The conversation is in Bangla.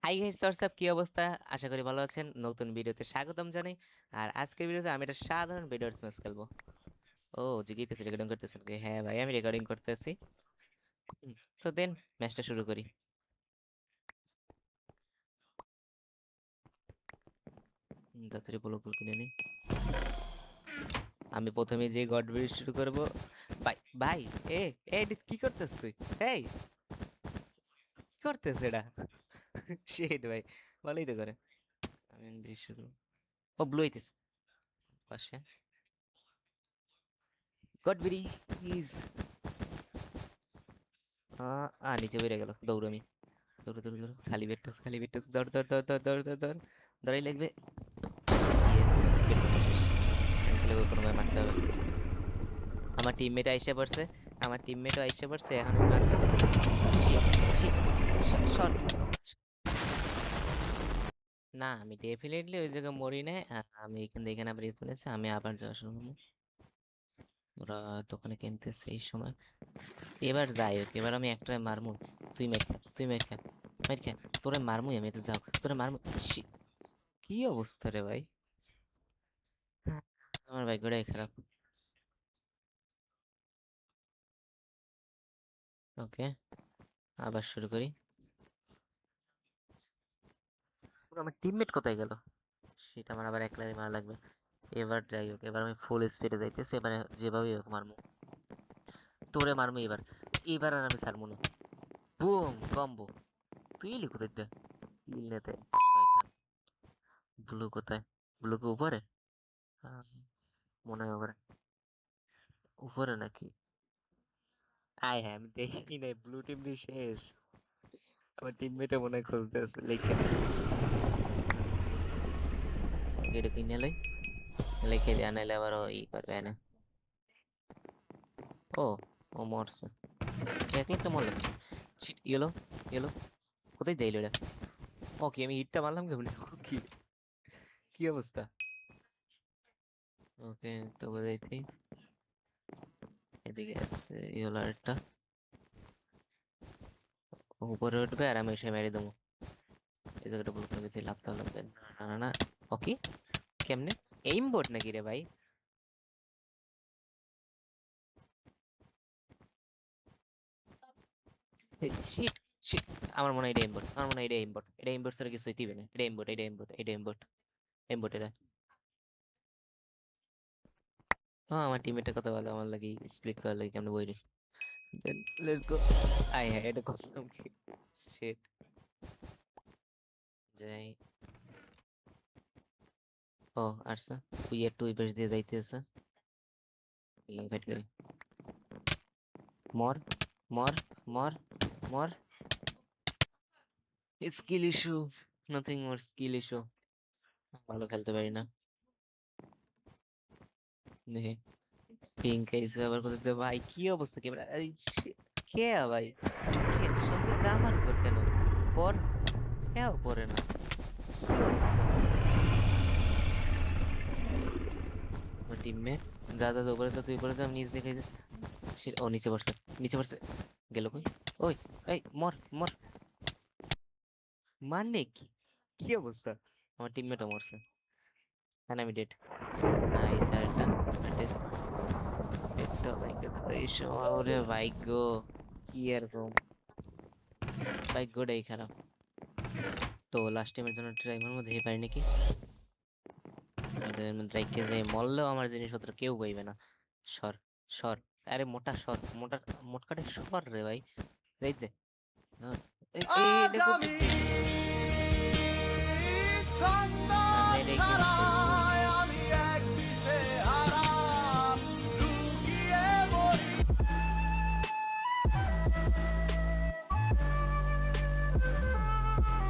হাই গাইস, হোয়াটসঅ্যাপ, কি অবস্থা? আশা করি ভালো আছেন। নতুন ভিডিওতে স্বাগতম জানাই। আর আজকের ভিডিওতে আমি একটা সাধারণ ভিডিও ম্যাচ খেলবো। ও জিজ্ঞেস রেকর্ডিং করতেছেন কি? হ্যাঁ ভাই, আমি রেকর্ডিং করতেছি। তো দেন ম্যাচটা শুরু করি। তাড়াতাড়ি বলো গোল কিনে নি। আমি প্রথমে যে গড বিল শুরু করব। ভাই ভাই, এ এটা কি করতেছ তুই? এই কি করতেছ এটা? শিট ভাই, ভালোই তো করে। আমি ব্রিজ শুরু। ও ব্লু হইতেছে পাশে। God bridge. নিচে বেড়ে গেল, দৌড়। দৌড় দৌড় দৌড়, খালি বেট্টাস খালি বেট্টাস, দৌড় দৌড় দৌড় দৌড় দৌড় দৌড় দৌড়। দৌড়াই লাগবে। স্পিড মারা শেষ। এখন খালি ওই কোনো ভাবে মারতে হবে। আমার টিমমেট আইসা পড়ছে। আমার টিমমেটও আইসা পড়ছে, এখন আমি মারতে। Shit shit, shot. না, আমি ডেফিনেটলি ওই জায়গায় মরি নাই। আমি এখানে আবার স্পন আছে, আমি আবার যাওয়া শুরু করবো। ওরা দোকানে কিনতেছে এই সময়। এবার যাই হোক, এবার আমি একটা মারমু। তুই মেরে খা, তুই মেরে খা, মেরে খা। তোরে মারমুই আমি, তো যাও তোরে মারমু। Shit, কি অবস্থা রে ভাই! আমার ভাগ্যটাই খারাপ। ওকে, আবার শুরু করি। আমার টিমমেট কোথায় গেল? সেটা আমার আবার একলাই মারা লাগবে। এবার যাই হোক, এবার আমি ফুল স্পিডে যাইতেছি, এবারে যেভাবেই হোক মারমু। তোরে মারমু এবার। এবার আর আমি ছাড়বো না। Broom combo. তুই এলি কোথায় দিয়ে? ইলনেতে শয়তান। ব্লু কোথায়? ব্লু কি উপরে? আহ, মনে হয় উপরে। উপরে নাকি? আয় হ্যাঁ, আমি দেখি নাই, ব্লু টিম দিয়ে শেষ। আমার টিমমেটে মনে হয় খুঁজতেছে লিখে। এটা কিনে লই, লিখে দেয়া, নাইলে আবার ও ই করবে না। ও, ও মরছে। একলা একটা মরলো। Shit, yellow yellow. কোথায় যাইলো এটা? ওকে, আমি হিটটা মারলাম কেমনে? কি কি অবস্থা? ওকে, তো বোঝাইছি। এদিকে আছে ইয়েলো আরেকটা। ও উপরে উঠবে আর আমি এসে মেরে দেবো। এই জায়গাটা ব্লক করে গেছি, লাফতে লাগবে। না না না। ওকে, কেমনে? এইম বোট নাকি রে ভাই? Shit shit. আমার মনে হয় এটা এমবোট, আমার মনে হয় এটা এমবোট, এটা এমবোট ছাড়া কিছু দিবে না। এটা এমবোট, এটা এমবোট, এটা এমবোট। এমবোট এটা। হ্যাঁ, আমার টিমমেটটা কত ভালো, আমার লাগি স্প্লিট করার লাগি কেমন বই রয়েছে। Then let's go. আয় হ্যাঁ, এটা করলাম কি? শিট। যাই। ও আচ্ছা, তুই একটু ওই পাশ দিয়ে যাইতেছে। ফাইট করি। মর মর মর মর। Skill issue, nothing more, skill issue. ভালো খেলতে পারি না। দেখি পিঙ্ক এসে আবার কোথায় ভাই, কি অবস্থা? কে কে ভাই? কে সঙ্গে আমার উপর কেন? পর কেউ পরে না। কি অবস্থা? আমার টিমমেট। যা যা যা, উপরে যা, তুই উপরে যা, আমি নিচ দেখে। ও নিচে বসছে, নিচে বসছে। গেল কই? ওই, এই মর মর। মানে কি? কি অবস্থা? আমার টিমমেটও মরছে। হ্যাঁ, আমি ডেড। নাইস, আরেকটা অ্যাডভান্টেজ। একটা ভাগ্য, এই সময় ওরে ভাগ্য। কি এরকম? ভাগ্যটাই খারাপ। তো লাস্ট টাইমের জন্য ট্রাই মারবো, দেখি পারি নাকি। রাইকে যে মরলেও আমার জিনিসপত্র কেউ পাইবে না। সর সর। আরে মোটা সর, মোটা মোটকাটে সর রে ভাই। Right they. হ্যাঁ, এই আজ এটা আমি করতেছি।